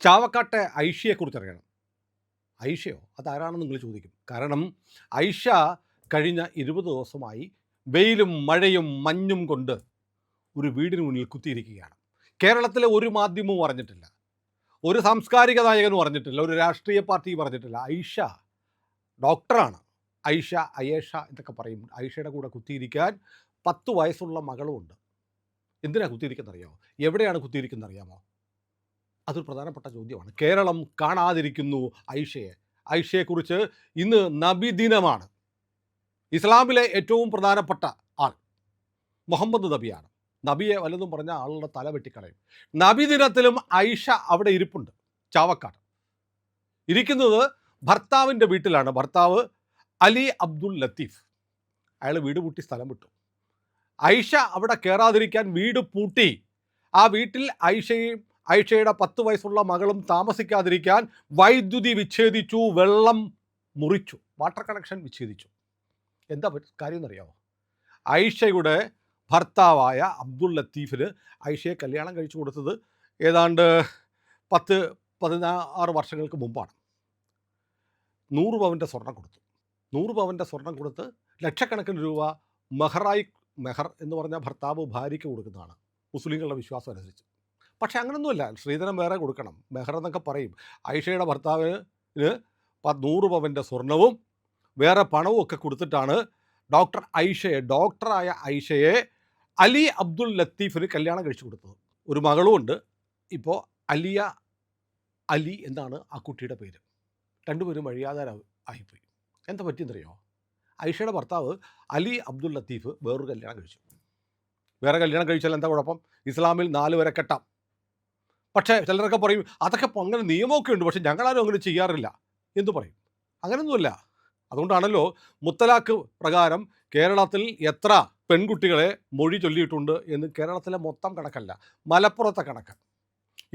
ചാവക്കാട്ടെ ഐഷയെക്കുറിച്ച് അറിയണം. ഐഷയോ? അതാരാണെന്ന് നിങ്ങൾ ചോദിക്കും. കാരണം ഐഷ കഴിഞ്ഞ 20 ദിവസമായി വെയിലും മഴയും മഞ്ഞും കൊണ്ട് ഒരു വീടിന് മുന്നിൽ കുത്തിയിരിക്കുകയാണ്. കേരളത്തിലെ ഒരു മാധ്യമവും അറിഞ്ഞിട്ടില്ല, ഒരു സാംസ്കാരിക നായകനും അറിഞ്ഞിട്ടില്ല, ഒരു രാഷ്ട്രീയ പാർട്ടിയും പറഞ്ഞിട്ടില്ല. ഐഷ ഡോക്ടറാണ്. ഐഷ, അയേഷ എന്നൊക്കെ പറയും. ഐഷയുടെ കൂടെ കുത്തിയിരിക്കാൻ 10 വയസ്സുള്ള മകളുമുണ്ട്. എന്തിനാണ് കുത്തിയിരിക്കുന്നത് അറിയാമോ? എവിടെയാണ് കുത്തിയിരിക്കുന്നത് അറിയാമോ? അതൊരു പ്രധാനപ്പെട്ട ചോദ്യമാണ്. കേരളം കാണാതിരിക്കുന്നു ഐഷയെ. ഐഷയെക്കുറിച്ച് ഇന്ന് നബിദിനമാണ്. ഇസ്ലാമിലെ ഏറ്റവും പ്രധാനപ്പെട്ട ആൾ മുഹമ്മദ് നബിയാണ്. നബിയെ വല്ലതും പറഞ്ഞ ആളുടെ തല വെട്ടിക്കളയും. നബിദിനത്തിലും ഐഷ അവിടെ ഇരിപ്പുണ്ട്. ചാവക്കാട് ഇരിക്കുന്നത് ഭർത്താവിൻ്റെ വീട്ടിലാണ്. ഭർത്താവ് അലി അബ്ദുൽ ലത്തീഫ്. അയാൾ വീട് പൂട്ടി സ്ഥലം വിട്ടു. ഐഷ അവിടെ കയറാതിരിക്കാൻ വീട് പൂട്ടി. ആ വീട്ടിൽ ഐഷയുടെ 10 വയസ്സുള്ള മകളും താമസിക്കാതിരിക്കാൻ വൈദ്യുതി വിച്ഛേദിച്ചു, വെള്ളം മുറിച്ചു, വാട്ടർ കണക്ഷൻ വിച്ഛേദിച്ചു. എന്താ കാര്യം എന്നറിയാമോ? ഐഷയുടെ ഭർത്താവായ അബ്ദുൽ ലത്തീഫിന് ഐഷയെ കല്യാണം കഴിച്ചു കൊടുത്തത് ഏതാണ്ട് 10-16 വർഷങ്ങൾക്ക് മുമ്പാണ്. 100 പവൻ്റെ സ്വർണം കൊടുത്തു. 100 പവൻ്റെ സ്വർണം കൊടുത്ത് ലക്ഷക്കണക്കിന് രൂപ മെഹർ എന്ന് പറഞ്ഞാൽ ഭർത്താവ് ഭാര്യയ്ക്ക് കൊടുക്കുന്നതാണ് മുസ്ലിങ്ങളുടെ വിശ്വാസം അനുസരിച്ച്. പക്ഷേ അങ്ങനൊന്നുമല്ല, സ്ത്രീധനം വേറെ കൊടുക്കണം, മെഹർ എന്നൊക്കെ പറയും. ഐഷയുടെ ഭർത്താവിന് 100 പവൻ്റെ സ്വർണവും വേറെ പണവും ഒക്കെ കൊടുത്തിട്ടാണ് ഡോക്ടറായ ഐഷയെ അലി അബ്ദുൽ ലത്തീഫിന് കല്യാണം കഴിച്ചു കൊടുത്തത്. ഒരു മകളുമുണ്ട്. ഇപ്പോൾ അലി എന്നാണ് ആ കുട്ടിയുടെ പേര്. രണ്ടുപേരും വഴിയാധാരമായിപ്പോയി. എന്താ പറ്റിയെന്നറിയോ? ഐഷയുടെ ഭർത്താവ് അലി അബ്ദുൽ ലത്തീഫ് വേറൊരു കല്യാണം കഴിച്ചു. വേറെ കല്യാണം കഴിച്ചാൽ എന്താ കുഴപ്പം? ഇസ്ലാമിൽ 4 വരെ കെട്ടാം. പക്ഷേ ചിലരൊക്കെ പറയും അതൊക്കെ അങ്ങനെ നിയമമൊക്കെ ഉണ്ട്, പക്ഷേ ഞങ്ങളാരും അങ്ങനെ ചെയ്യാറില്ല എന്ന് പറയും. അങ്ങനെയൊന്നുമില്ല. അതുകൊണ്ടാണല്ലോ മുത്തലാഖ് പ്രകാരം കേരളത്തിൽ എത്ര പെൺകുട്ടികളെ മൊഴി ചൊല്ലിയിട്ടുണ്ട് എന്ന് കേരളത്തിലെ മൊത്തം കണക്കല്ല, മലപ്പുറത്തെ കണക്ക്.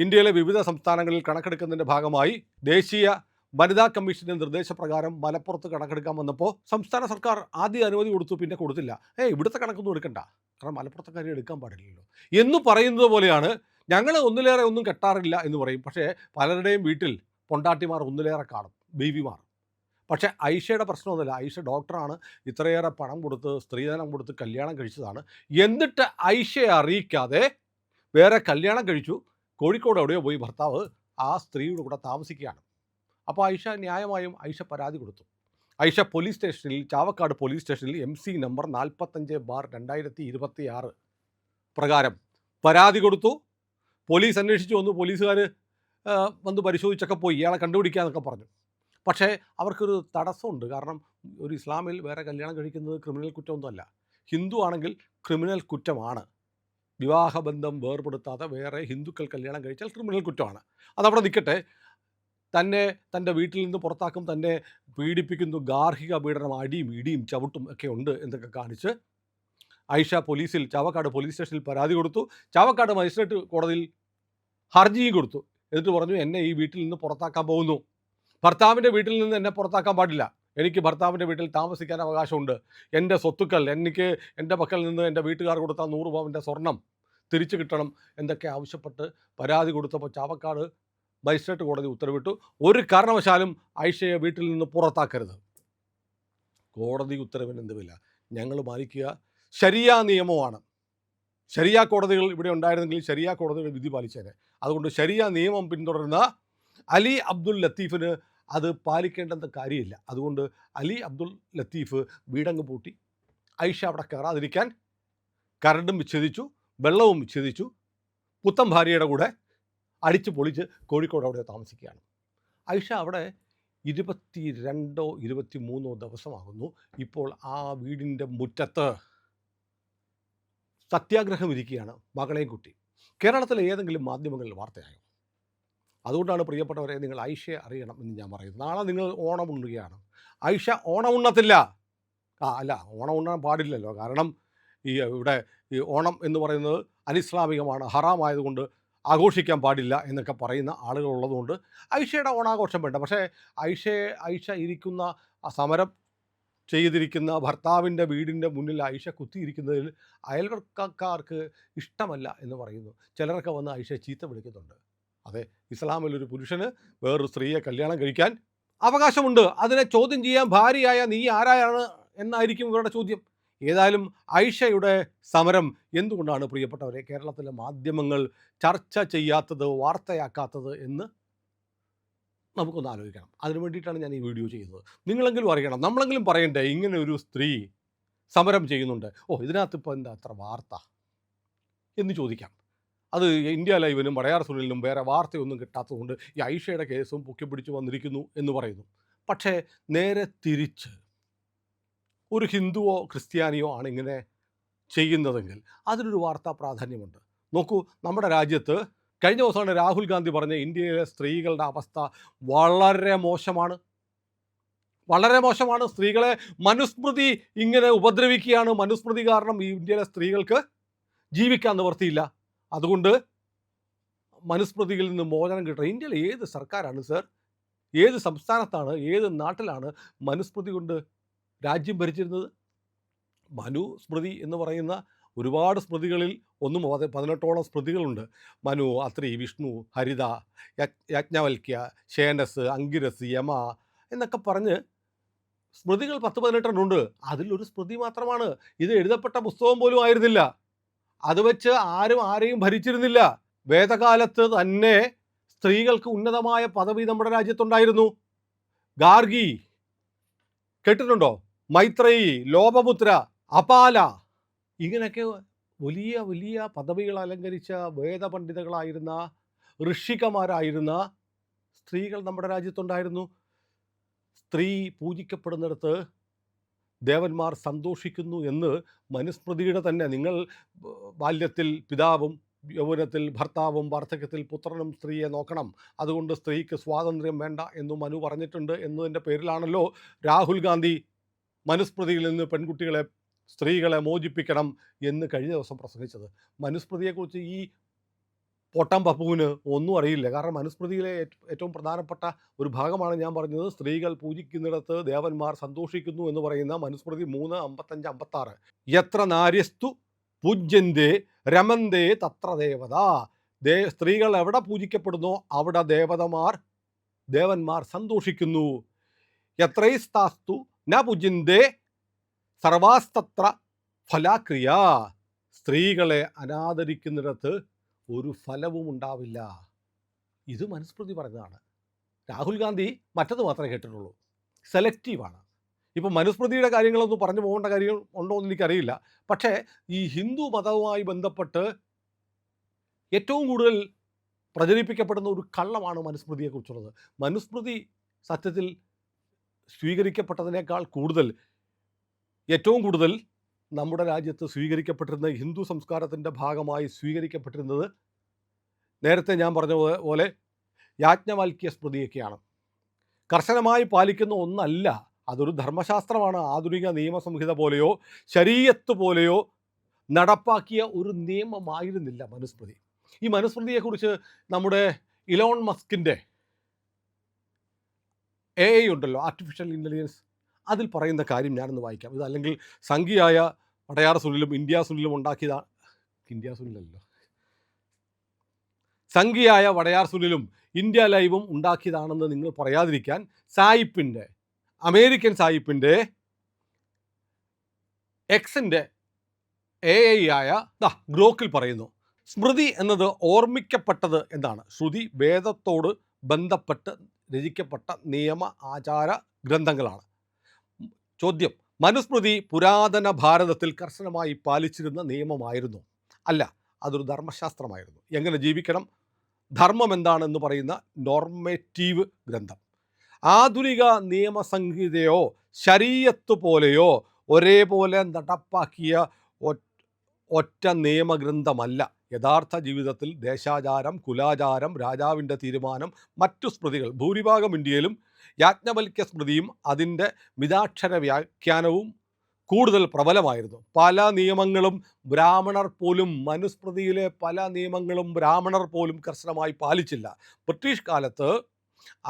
ഇന്ത്യയിലെ വിവിധ സംസ്ഥാനങ്ങളിൽ കണക്കെടുക്കുന്നതിൻ്റെ ഭാഗമായി ദേശീയ വനിതാ കമ്മീഷൻ്റെ നിർദ്ദേശപ്രകാരം മലപ്പുറത്ത് കണക്കെടുക്കാൻ വന്നപ്പോൾ സംസ്ഥാന സർക്കാർ ആദ്യം അനുമതി കൊടുത്തു, പിന്നെ കൊടുത്തില്ല. ഇവിടുത്തെ കണക്കൊന്നും എടുക്കണ്ട, കാരണം മലപ്പുറത്തെ കാര്യം എടുക്കാൻ പാടില്ലല്ലോ എന്ന് പറയുന്നത് പോലെയാണ്. ഞങ്ങൾ ഒന്നിലേറെ ഒന്നും കെട്ടാറില്ല എന്ന് പറയും, പക്ഷേ പലരുടെയും വീട്ടിൽ പൊണ്ടാട്ടിമാർ ഒന്നിലേറെ കാണും, ബേബിമാർ. പക്ഷേ ഐഷയുടെ പ്രശ്നമൊന്നുമില്ല. ഐഷ ഡോക്ടറാണ്. ഇത്രയേറെ പണം കൊടുത്ത് സ്ത്രീധനം കൊടുത്ത് കല്യാണം കഴിച്ചതാണ്. എന്നിട്ട് ഐഷയെ അറിയിക്കാതെ വേറെ കല്യാണം കഴിച്ചു. കോഴിക്കോട് എവിടെയോ പോയി ഭർത്താവ് ആ സ്ത്രീയുടെ കൂടെ താമസിക്കുകയാണ്. അപ്പോൾ ന്യായമായും ഐഷ പരാതി കൊടുത്തു. ഐഷ പോലീസ് സ്റ്റേഷനിൽ, ചാവക്കാട് പോലീസ് സ്റ്റേഷനിൽ MC നമ്പർ 45/2026 പ്രകാരം പരാതി കൊടുത്തു. പോലീസ് അന്വേഷിച്ച് വന്നു. പോലീസുകാർ വന്ന് പരിശോധിച്ചൊക്കെ പോയി, ഇയാളെ കണ്ടുപിടിക്കാമെന്നൊക്കെ പറഞ്ഞു. പക്ഷേ അവർക്കൊരു തടസ്സമുണ്ട്. കാരണം ഒരു ഇസ്ലാമിൽ വേറെ കല്യാണം കഴിക്കുന്നത് ക്രിമിനൽ കുറ്റമൊന്നുമല്ല. ഹിന്ദു ആണെങ്കിൽ ക്രിമിനൽ കുറ്റമാണ്. വിവാഹബന്ധം വേർപെടുത്താതെ വേറെ ഹിന്ദുക്കൾ കല്യാണം കഴിച്ചാൽ ക്രിമിനൽ കുറ്റമാണ്. അതവിടെ നിൽക്കട്ടെ. തൻ്റെ വീട്ടിൽ നിന്ന് പുറത്താക്കും, തന്നെ പീഡിപ്പിക്കുന്നു, ഗാർഹിക പീഡനം, അടിയും ഇടിയും ചവിട്ടും ഒക്കെ ഉണ്ട് എന്നൊക്കെ കാണിച്ച് ഐഷ ചാവക്കാട് പോലീസ് സ്റ്റേഷനിൽ പരാതി കൊടുത്തു. ചാവക്കാട് മജിസ്ട്രേറ്റ് കോടതിയിൽ ഹർജിയും കൊടുത്തു. എന്നിട്ട് പറഞ്ഞു, എന്നെ ഈ വീട്ടിൽ നിന്ന് പുറത്താക്കാൻ പോകുന്നു. ഭർത്താവിൻ്റെ വീട്ടിൽ നിന്ന് എന്നെ പുറത്താക്കാൻ പാടില്ല. എനിക്ക് ഭർത്താവിൻ്റെ വീട്ടിൽ താമസിക്കാൻ അവകാശമുണ്ട്. എൻ്റെ സ്വത്തുക്കൾ എൻ്റെ പക്കൽ നിന്ന് എൻ്റെ വീട്ടുകാർ കൊടുത്ത 100 പവൻ്റെ സ്വർണം തിരിച്ചു കിട്ടണം എന്നൊക്കെ ആവശ്യപ്പെട്ട് പരാതി കൊടുത്തപ്പോൾ ചാവക്കാട് മജിസ്ട്രേറ്റ് കോടതി ഉത്തരവിട്ടു, ഒരു കാരണവശാലും ഐഷയെ വീട്ടിൽ നിന്ന് പുറത്താക്കരുത്. കോടതി ഉത്തരവിന് എന്തുമില്ല, ഞങ്ങൾ മാനിക്കുക. ശരിയ നിയമമാണ്. ശരിയ കോടതികൾ ഇവിടെ ഉണ്ടായിരുന്നെങ്കിൽ ശരിയ കോടതിയുടെ വിധി പാലിച്ചേനെ. അതുകൊണ്ട് ശരിയ നിയമം പിന്തുടരുന്ന അലി അബ്ദുൽ ലത്തീഫിന് അത് പാലിക്കേണ്ടെന്ന കാര്യമില്ല. അതുകൊണ്ട് അലി അബ്ദുൽ ലത്തീഫ് വീടങ്ങ് പൂട്ടി. ഐഷ അവിടെ കയറാതിരിക്കാൻ കറണ്ടും വിച്ഛേദിച്ചു, വെള്ളവും വിച്ഛേദിച്ചു. പുത്തൻ ഭാര്യയുടെ കൂടെ അടിച്ച് പൊളിച്ച് കോഴിക്കോട് അവിടെ താമസിക്കുകയാണ്. ഐഷ അവിടെ 22 23 ദിവസമാകുന്നു. ഇപ്പോൾ ആ വീടിൻ്റെ മുറ്റത്ത് സത്യാഗ്രഹം ഇരിക്കുകയാണ്, മകളെയും കുട്ടി. കേരളത്തിലെ ഏതെങ്കിലും മാധ്യമങ്ങളിൽ വാർത്തയായോ? അതുകൊണ്ടാണ് പ്രിയപ്പെട്ടവരെ, നിങ്ങൾ ഐഷയെ അറിയണം എന്ന് ഞാൻ പറയുന്നത്. നാളെ നിങ്ങൾ ഓണം ഉണ്ണുകയാണ്. ഐഷ ഓണം ഉണ്ണത്തില്ല. അല്ല, ഓണം ഉണ്ണാൻ പാടില്ലല്ലോ. കാരണം ഇവിടെ ഓണം എന്ന് പറയുന്നത് അനിസ്ലാമികമാണ്, ഹറാമായതുകൊണ്ട് ആഘോഷിക്കാൻ പാടില്ല എന്നൊക്കെ പറയുന്ന ആളുകളുള്ളതുകൊണ്ട് ഐഷയുടെ ഓണാഘോഷം വേണ്ട. പക്ഷേ ഐഷ ഇരിക്കുന്ന സമരം ചെയ്തിരിക്കുന്ന ഭർത്താവിൻ്റെ വീടിൻ്റെ മുന്നിൽ ഐഷ കുത്തിയിരിക്കുന്നതിൽ അയൽവക്കക്കാർക്ക് ഇഷ്ടമല്ല എന്ന് പറയുന്നു. ചിലരൊക്കെ വന്ന് ഐഷയെ ചീത്ത വിളിക്കുന്നുണ്ട്. അതെ, ഇസ്ലാമിൽ ഒരു പുരുഷന് വേറൊരു സ്ത്രീയെ കല്യാണം കഴിക്കാൻ അവകാശമുണ്ട്. അതിനെ ചോദ്യം ചെയ്യാൻ ഭാര്യയായ നീ ആരായാണ് എന്നായിരിക്കും ഇവരുടെ ചോദ്യം. ഏതായാലും ഐഷയുടെ സമരം എന്തുകൊണ്ടാണ് പ്രിയപ്പെട്ടവരെ കേരളത്തിലെ മാധ്യമങ്ങൾ ചർച്ച ചെയ്യാത്തത്, വാർത്തയാക്കാത്തത് എന്ന് നമുക്കൊന്ന് ആലോചിക്കണം. അതിനു വേണ്ടിയിട്ടാണ് ഞാൻ ഈ വീഡിയോ ചെയ്യുന്നത്. നിങ്ങളെങ്കിലും അറിയണം, നമ്മളെങ്കിലും പറയണ്ടേ ഇങ്ങനെ ഒരു സ്ത്രീ സമരം ചെയ്യുന്നുണ്ട്, ഇതിനകത്ത് ഇപ്പോൾ എന്താ അത്ര വാർത്ത എന്ന് ചോദിക്കാം. അത് ഇന്ത്യ ലൈവിനും വടയാർ സുനിലിനും വേറെ വാർത്തയൊന്നും കിട്ടാത്തതുകൊണ്ട് ഈ ഐഷയുടെ കേസും പൊക്കിപ്പിടിച്ച് വന്നിരിക്കുന്നു എന്ന് പറയുന്നു. പക്ഷേ നേരെ തിരിച്ച് ഒരു ഹിന്ദുവോ ക്രിസ്ത്യാനിയോ ആണ് ഇങ്ങനെ ചെയ്യുന്നതെങ്കിൽ അതിനൊരു വാർത്താ പ്രാധാന്യമുണ്ട്. നോക്കൂ, നമ്മുടെ രാജ്യത്ത് കഴിഞ്ഞ ദിവസമാണ് രാഹുൽ ഗാന്ധി പറഞ്ഞ ഇന്ത്യയിലെ സ്ത്രീകളുടെ അവസ്ഥ വളരെ മോശമാണ്, വളരെ മോശമാണ്. സ്ത്രീകളെ മനുസ്മൃതി ഇങ്ങനെ ഉപദ്രവിക്കുകയാണ്. മനുസ്മൃതി കാരണം ഈ ഇന്ത്യയിലെ സ്ത്രീകൾക്ക് ജീവിക്കാൻ നിവർത്തിയില്ല. അതുകൊണ്ട് മനുസ്മൃതിയിൽ നിന്ന് മോചനം കിട്ടണം. ഇന്ത്യയിൽ ഏത് സർക്കാരാണ് സർ, ഏത് സംസ്ഥാനത്താണ്, ഏത് നാട്ടിലാണ് മനുസ്മൃതി കൊണ്ട് രാജ്യം ഭരിച്ചിരുന്നത്? മനുസ്മൃതി എന്ന് പറയുന്ന ഒരുപാട് സ്മൃതികളിൽ 18ഓളം സ്മൃതികളുണ്ട്. മനു, അത്രി, വിഷ്ണു, ഹരിത, യജ്ഞവൽക്യ, ശേനസ്, അങ്കിരസ്, യമ എന്നൊക്കെ പറഞ്ഞ് സ്മൃതികൾ 10-18 ഉണ്ട്. അതിലൊരു സ്മൃതി മാത്രമാണ്. ഇത് എഴുതപ്പെട്ട പുസ്തകം പോലും ആയിരുന്നില്ല. അത് വെച്ച് ആരും ആരെയും ഭരിച്ചിരുന്നില്ല. വേദകാലത്ത് തന്നെ സ്ത്രീകൾക്ക് ഉന്നതമായ പദവി നമ്മുടെ രാജ്യത്തുണ്ടായിരുന്നു. ഗാർഗി കേട്ടിട്ടുണ്ടോ? മൈത്രേയി, ലോപമുദ്ര, അപാല, ഇങ്ങനെയൊക്കെ വലിയ വലിയ പദവികൾ അലങ്കരിച്ച വേദപണ്ഡിതകളായിരുന്ന ഋഷികമാരായിരുന്ന സ്ത്രീകൾ നമ്മുടെ രാജ്യത്തുണ്ടായിരുന്നു. സ്ത്രീ പൂജിക്കപ്പെടുന്നിടത്ത് ദേവന്മാർ സന്തോഷിക്കുന്നു എന്ന് മനുസ്മൃതിയുടെ തന്നെ, നിങ്ങൾ ബാല്യത്തിൽ പിതാവും യൗവനത്തിൽ ഭർത്താവും വാർദ്ധക്യത്തിൽ പുത്രനും സ്ത്രീയെ നോക്കണം, അതുകൊണ്ട് സ്ത്രീക്ക് സ്വാതന്ത്ര്യം വേണ്ട എന്നും മനു പറഞ്ഞിട്ടുണ്ട് എന്നതിൻ്റെ പേരിലാണല്ലോ രാഹുൽ ഗാന്ധി മനുസ്മൃതിയിൽ നിന്ന് പെൺകുട്ടികളെ, സ്ത്രീകളെ മോചിപ്പിക്കണം എന്ന് കഴിഞ്ഞ ദിവസം പ്രസംഗിച്ചത്. മനുസ്മൃതിയെക്കുറിച്ച് ഈ പൊട്ടം പപ്പുവിന് ഒന്നും അറിയില്ല. കാരണം മനുസ്മൃതിയിലെ ഏറ്റവും പ്രധാനപ്പെട്ട ഒരു ഭാഗമാണ് ഞാൻ പറഞ്ഞത്. സ്ത്രീകൾ പൂജിക്കുന്നിടത്ത് ദേവന്മാർ സന്തോഷിക്കുന്നു എന്ന് പറയുന്ന മനുസ്മൃതി 3, 55, 56. യത്ര നാര്യസ്തു പൂജ്യന്തേ രമന്തേ തത്ര ദേവത. സ്ത്രീകൾ എവിടെ പൂജിക്കപ്പെടുന്നോ അവിടെ ദേവന്മാർ സന്തോഷിക്കുന്നു. യത്രൈസ്താസ്തു ന പൂജ്യന്തേ സർവാസ്തത്ര ഫലാക്രിയ. സ്ത്രീകളെ അനാദരിക്കുന്നിടത്ത് ഒരു ഫലവും ഉണ്ടാവില്ല. ഇത് മനുസ്മൃതി പറഞ്ഞതാണ്. രാഹുൽ ഗാന്ധി മറ്റത് മാത്രമേ കേട്ടിട്ടുള്ളൂ, സെലക്റ്റീവാണ്. ഇപ്പം മനുസ്മൃതിയുടെ കാര്യങ്ങളൊന്നും പറഞ്ഞു പോകേണ്ട കാര്യം ഉണ്ടോ എന്ന് എനിക്കറിയില്ല. പക്ഷേ ഈ ഹിന്ദു മതവുമായി ബന്ധപ്പെട്ട് ഏറ്റവും കൂടുതൽ പ്രചരിപ്പിക്കപ്പെടുന്ന ഒരു കള്ളമാണ് മനുസ്മൃതിയെക്കുറിച്ചുള്ളത്. മനുസ്മൃതി സത്യത്തിൽ സ്വീകരിക്കപ്പെട്ടതിനേക്കാൾ കൂടുതൽ, ഏറ്റവും കൂടുതൽ നമ്മുടെ രാജ്യത്ത് സ്വീകരിക്കപ്പെട്ടിരുന്ന ഹിന്ദു സംസ്കാരത്തിൻ്റെ ഭാഗമായി സ്വീകരിക്കപ്പെട്ടിരുന്നത് നേരത്തെ ഞാൻ പറഞ്ഞ പോലെ യാജ്ഞവൽക്യ സ്മൃതിയൊക്കെയാണ്. കർശനമായി പാലിക്കുന്ന ഒന്നല്ല, അതൊരു ധർമ്മശാസ്ത്രമാണ്. ആധുനിക നിയമസംഹിത പോലെയോ ശരീഅത്ത് പോലെയോ നടപ്പാക്കിയ ഒരു നിയമമായിരുന്നില്ല മനുസ്മൃതി. ഈ മനുസ്മൃതിയെക്കുറിച്ച് നമ്മുടെ ഇലോൺ മസ്കിൻ്റെ AI ഉണ്ടല്ലോ, ആർട്ടിഫിഷ്യൽ ഇൻ്റലിജൻസ്, അതിൽ പറയുന്ന കാര്യം ഞാനൊന്ന് വായിക്കാം. ഇത് അല്ലെങ്കിൽ സംഘിയായ വടയാർ സുനിലും ഇന്ത്യ സുനിലും ഉണ്ടാക്കിയതാണ്. ഇന്ത്യ സുനിലല്ലോ, സംഘിയായ വടയാർ സുനിലും ഇന്ത്യ ലൈവും ഉണ്ടാക്കിയതാണെന്ന് നിങ്ങൾ പറയാതിരിക്കാൻ സായിപ്പിൻ്റെ, അമേരിക്കൻ സായിപ്പിൻ്റെ എക്സിൻ്റെ AI ആയ ഗ്രോക്കിൽ പറയുന്നു, സ്മൃതി എന്നത് ഓർമ്മിക്കപ്പെട്ടത് എന്നാണ്. ശ്രുതി വേദത്തോട് ബന്ധപ്പെട്ട് രചിക്കപ്പെട്ട നിയമ ആചാര ഗ്രന്ഥങ്ങളാണ്. ചോദ്യം: മനുസ്മൃതി പുരാതന ഭാരതത്തിൽ കർശനമായി പാലിച്ചിരുന്ന നിയമമായിരുന്നു? അല്ല, അതൊരു ധർമ്മശാസ്ത്രമായിരുന്നു. എങ്ങനെ ജീവിക്കണം, ധർമ്മം എന്താണെന്ന് പറയുന്ന നോർമേറ്റീവ് ഗ്രന്ഥം. ആധുനിക നിയമസംഹിതയോ ശരീഅത്ത് പോലെയോ ഒരേപോലെ നടപ്പാക്കിയ ഒറ്റ നിയമഗ്രന്ഥമല്ല. യഥാർത്ഥ ജീവിതത്തിൽ ദേശാചാരം, കുലാചാരം, രാജാവിൻ്റെ തീരുമാനം, മറ്റു സ്മൃതികൾ, ഭൂരിഭാഗം ഇന്ത്യയിലും യാജ്ഞവൽക്യ സ്മൃതിയും അതിൻ്റെ മിതാക്ഷര വ്യാഖ്യാനവും കൂടുതൽ പ്രബലമായിരുന്നു. പല നിയമങ്ങളും ബ്രാഹ്മണർ പോലും, മനുസ്മൃതിയിലെ പല നിയമങ്ങളും ബ്രാഹ്മണർ പോലും കർശനമായി പാലിച്ചില്ല. ബ്രിട്ടീഷ് കാലത്ത്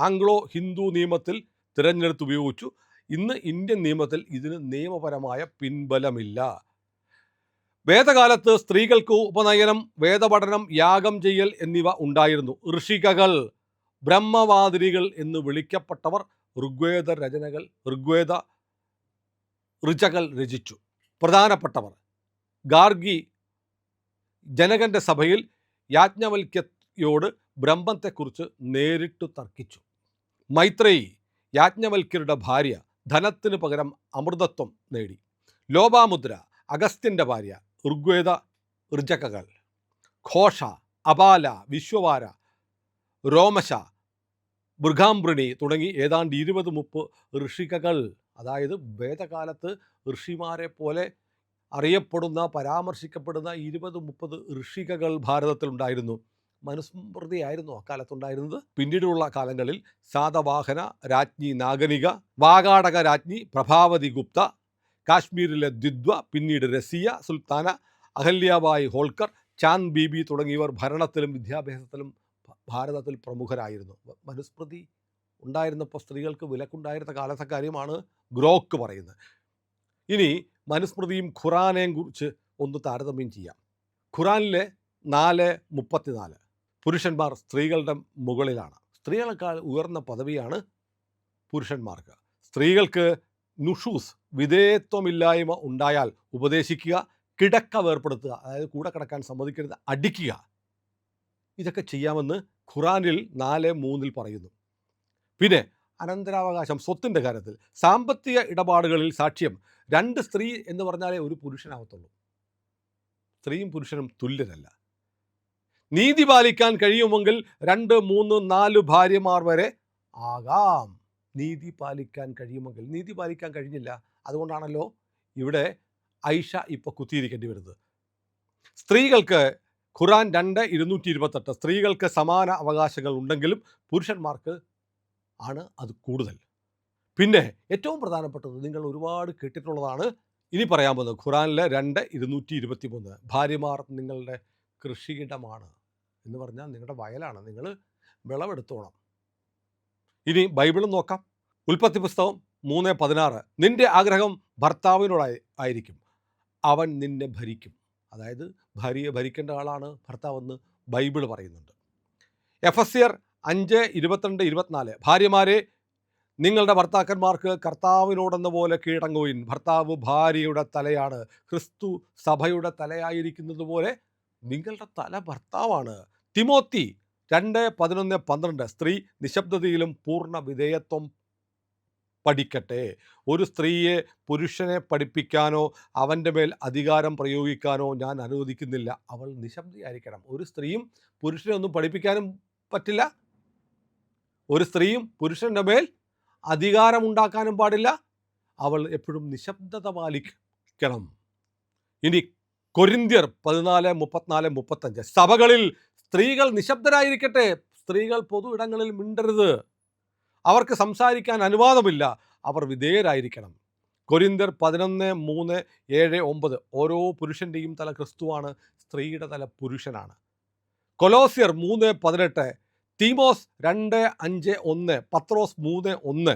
ആംഗ്ലോ ഹിന്ദു നിയമത്തിൽ തിരഞ്ഞെടുത്തുപയോഗിച്ചു. ഇന്ന് ഇന്ത്യൻ നിയമത്തിൽ ഇതിന് നിയമപരമായ പിൻബലമില്ല. വേദകാലത്ത് സ്ത്രീകൾക്ക് ഉപനയനം, വേദപഠനം, യാഗം ചെയ്യൽ എന്നിവ ഉണ്ടായിരുന്നു. ഋഷികകൾ, ബ്രഹ്മവാദിനികൾ എന്ന് വിളിക്കപ്പെട്ടവർ ഋഗ്വേദ ഋചകൾ രചിച്ചു. പ്രധാനപ്പെട്ടവർ: ഗാർഗി ജനകന്റെ സഭയിൽ യാജ്ഞവൽക്യയോട് ബ്രഹ്മത്തെക്കുറിച്ച് നേരിട്ടു തർക്കിച്ചു. മൈത്രേയി യാജ്ഞവൽക്യരുടെ ഭാര്യ, ധനത്തിന് പകരം അമൃതത്വം നേടി. ലോപാമുദ്ര അഗസ്ത്യൻ്റെ ഭാര്യ, ഋഗ്വേദ ഋചകകൾ. ഘോഷ, അപാല, വിശ്വവാര, രോമശ, മൃഗാംബ്രിണി തുടങ്ങി ഏതാണ്ട് 20-30 ഋഷികകൾ, അതായത് വേദകാലത്ത് ഋഷിമാരെ പോലെ അറിയപ്പെടുന്ന, പരാമർശിക്കപ്പെടുന്ന 20-30 ഋഷികകൾ ഭാരതത്തിലുണ്ടായിരുന്നു. മനുസ്മൃതിയായിരുന്നു അക്കാലത്തുണ്ടായിരുന്നത്. പിന്നീടുള്ള കാലങ്ങളിൽ സാതവാഹന രാജ്ഞി നാഗനിക, വാകാടക രാജ്ഞി പ്രഭാവതി ഗുപ്ത, കാശ്മീരിലെ ദ്വിദ്വ, പിന്നീട് രസിയ സുൽത്താന, അഹല്യാബായി ഹോൾക്കർ, ചാന്ദ് ബീബി തുടങ്ങിയവർ ഭരണത്തിലും വിദ്യാഭ്യാസത്തിലും ഭാരതത്തിൽ പ്രമുഖരായിരുന്നു. മനുസ്മൃതി ഉണ്ടായിരുന്നപ്പോൾ സ്ത്രീകൾക്ക് വിലക്കുണ്ടായിരുന്ന കാലത്തെ കാര്യമാണ് ഗ്രോക്ക് പറയുന്നത്. ഇനി മനുസ്മൃതിയും ഖുറാനെയും കുറിച്ച് ഒന്ന് താരതമ്യം ചെയ്യാം. ഖുറാനിലെ 4:34 പുരുഷന്മാർ സ്ത്രീകളുടെ മുകളിലാണ്. സ്ത്രീകളെക്കാൾ ഉയർന്ന പദവിയാണ് പുരുഷന്മാർക്ക്. സ്ത്രീകൾക്ക് നുഷൂസ്, വിധേയത്വമില്ലായ്മ ഉണ്ടായാൽ ഉപദേശിക്കുക, കിടക്ക വേർപ്പെടുത്തുക, അതായത് കൂടെ കിടക്കാൻ സമ്മതിക്കരുത്, അടിക്കുക, ഇതൊക്കെ ചെയ്യാമെന്ന് ഖുറാനിൽ 4:3 പറയുന്നു. പിന്നെ അനന്തരാവകാശം, സ്വത്തിൻ്റെ കാര്യത്തിൽ, സാമ്പത്തിക ഇടപാടുകളിൽ സാക്ഷ്യം 2 സ്ത്രീ എന്ന് പറഞ്ഞാലേ ഒരു പുരുഷനാവത്തുള്ളൂ. സ്ത്രീയും പുരുഷനും തുല്യരല്ല. നീതി പാലിക്കാൻ കഴിയുമെങ്കിൽ 2, 3, 4 ഭാര്യമാർ വരെ ആകാം. നീതി പാലിക്കാൻ കഴിയുമെങ്കിൽ. നീതി പാലിക്കാൻ കഴിഞ്ഞില്ല, അതുകൊണ്ടാണല്ലോ ഇവിടെ ഐഷ ഇപ്പോൾ കുത്തിയിരിക്കേണ്ടി വരുന്നത്. സ്ത്രീകൾക്ക് ഖുറാൻ 2:228 സ്ത്രീകൾക്ക് സമാന അവകാശങ്ങൾ ഉണ്ടെങ്കിലും പുരുഷന്മാർക്ക് ആണ് അത് കൂടുതൽ. പിന്നെ ഏറ്റവും പ്രധാനപ്പെട്ടത് നിങ്ങൾ ഒരുപാട് കേട്ടിട്ടുള്ളതാണ്, ഇനി പറയാൻ പോകുന്നത്. ഖുറാനിലെ 2:223 ഭാര്യമാർ നിങ്ങളുടെ കൃഷിയിടമാണ് എന്ന് പറഞ്ഞാൽ നിങ്ങളുടെ വയലാണ്, നിങ്ങൾ വിളവെടുത്തോണം. ഇനി ബൈബിളും നോക്കാം. ഉൽപ്പത്തി പുസ്തകം 3:16 നിന്റെ ആഗ്രഹം ഭർത്താവിനോടായിരിക്കും, അവൻ നിന്നെ ഭരിക്കും. അതായത് ഭാര്യയെ ഭരിക്കേണ്ട ആളാണ് ഭർത്താവെന്ന് ബൈബിൾ പറയുന്നുണ്ട്. എഫെസ്യർ 5:22-24 ഭാര്യമാരെ നിങ്ങളുടെ ഭർത്താക്കന്മാർക്ക് കർത്താവിനോടെന്ന പോലെ കീഴടങ്ങുവിൻ. ഭർത്താവ് ഭാര്യയുടെ തലയാണ്, ക്രിസ്തു സഭയുടെ തലയായിരിക്കുന്നത് പോലെ നിങ്ങളുടെ തല ഭർത്താവാണ്. തിമോത്തി 2:11-12 സ്ത്രീ നിശബ്ദതയിലും പൂർണ്ണ വിധേയത്വം പഠിക്കട്ടെ. ഒരു സ്ത്രീയെ പുരുഷനെ പഠിപ്പിക്കാനോ അവൻ്റെ മേൽ അധികാരം പ്രയോഗിക്കാനോ ഞാൻ അനുവദിക്കുന്നില്ല. അവൾ നിശബ്ദയായിരിക്കണം. ഒരു സ്ത്രീയും പുരുഷനെ ഒന്നും പഠിപ്പിക്കാനും പറ്റില്ല. ഒരു സ്ത്രീയും പുരുഷൻ്റെ മേൽ അധികാരമുണ്ടാക്കാനും പാടില്ല. അവൾ എപ്പോഴും നിശബ്ദത പാലിക്കണം. ഇനി കൊരിന്ത്യർ 14:34-35 സഭകളിൽ സ്ത്രീകൾ നിശബ്ദരായിരിക്കട്ടെ. സ്ത്രീകൾ പൊതു ഇടങ്ങളിൽ മിണ്ടരുത്. അവർക്ക് സംസാരിക്കാൻ അനുവാദമില്ല. അവർ വിധേയരായിരിക്കണം. കൊരിന്ത്യർ 11:3-7-9 ഓരോ പുരുഷൻ്റെയും തല ക്രിസ്തുവാണ്, സ്ത്രീയുടെ തല പുരുഷനാണ്. കൊലോസ്യർ 3:18 തീമോസ് 2:5-1 പത്രോസ് 3:1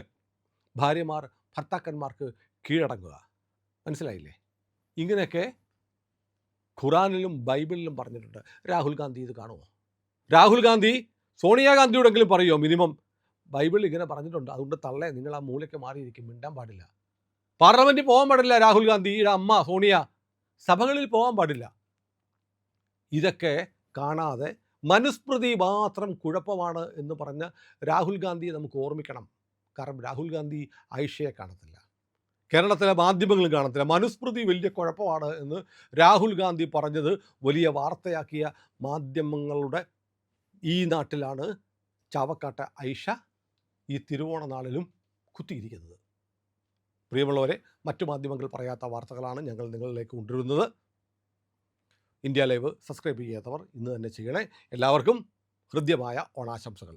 ഭാര്യമാർ ഭർത്താക്കന്മാർക്ക് കീഴടങ്ങുക. മനസ്സിലായില്ലേ? ഇങ്ങനെയൊക്കെ ഖുറാനിലും ബൈബിളിലും പറഞ്ഞിട്ടുണ്ട്. രാഹുൽ ഗാന്ധി ഇത് കാണുമോ? രാഹുൽ ഗാന്ധി സോണിയാഗാന്ധിയോടെങ്കിലും പറയുമോ? മിനിമം ബൈബിളിൽ ഇങ്ങനെ പറഞ്ഞിട്ടുണ്ട്, അതുകൊണ്ട് തള്ളേ നിങ്ങൾ ആ മൂലയ്ക്ക് മാറിയിരിക്കും, മിണ്ടാൻ പാടില്ല. പാർലമെൻറ്റിൽ പോകാൻ പാടില്ല രാഹുൽ ഗാന്ധിയുടെ അമ്മ സോണിയ, സഭകളിൽ പോകാൻ പാടില്ല. ഇതൊക്കെ കാണാതെ മനുസ്മൃതി മാത്രം കുഴപ്പമാണ് എന്ന് പറഞ്ഞ് രാഹുൽ ഗാന്ധിയെ നമുക്ക് ഓർമ്മിക്കണം. കാരണം രാഹുൽ ഗാന്ധി ആയിഷയെ കാണത്തില്ല, കേരളത്തിലെ മാധ്യമങ്ങളും കാണത്തില്ല. മനുസ്മൃതി വലിയ കുഴപ്പമാണ് എന്ന് രാഹുൽ ഗാന്ധി പറഞ്ഞത് വലിയ വാർത്തയാക്കിയ മാധ്യമങ്ങളുടെ ഈ നാട്ടിലാണ് ചാവക്കാട്ടെ ഐഷ ഈ തിരുവോണ നാളിലും കുത്തിയിരിക്കുന്നത്. പ്രിയമുള്ളവരെ, മറ്റു മാധ്യമങ്ങൾ പറയാത്ത വാർത്തകളാണ് ഞങ്ങൾ നിങ്ങളിലേക്ക് കൊണ്ടുവരുന്നത്. ഇന്ത്യ ലൈവ് സബ്സ്ക്രൈബ് ചെയ്യാത്തവർ ഇന്ന് തന്നെ ചെയ്യണേ. എല്ലാവർക്കും ഹൃദ്യമായ ഓണാശംസകൾ.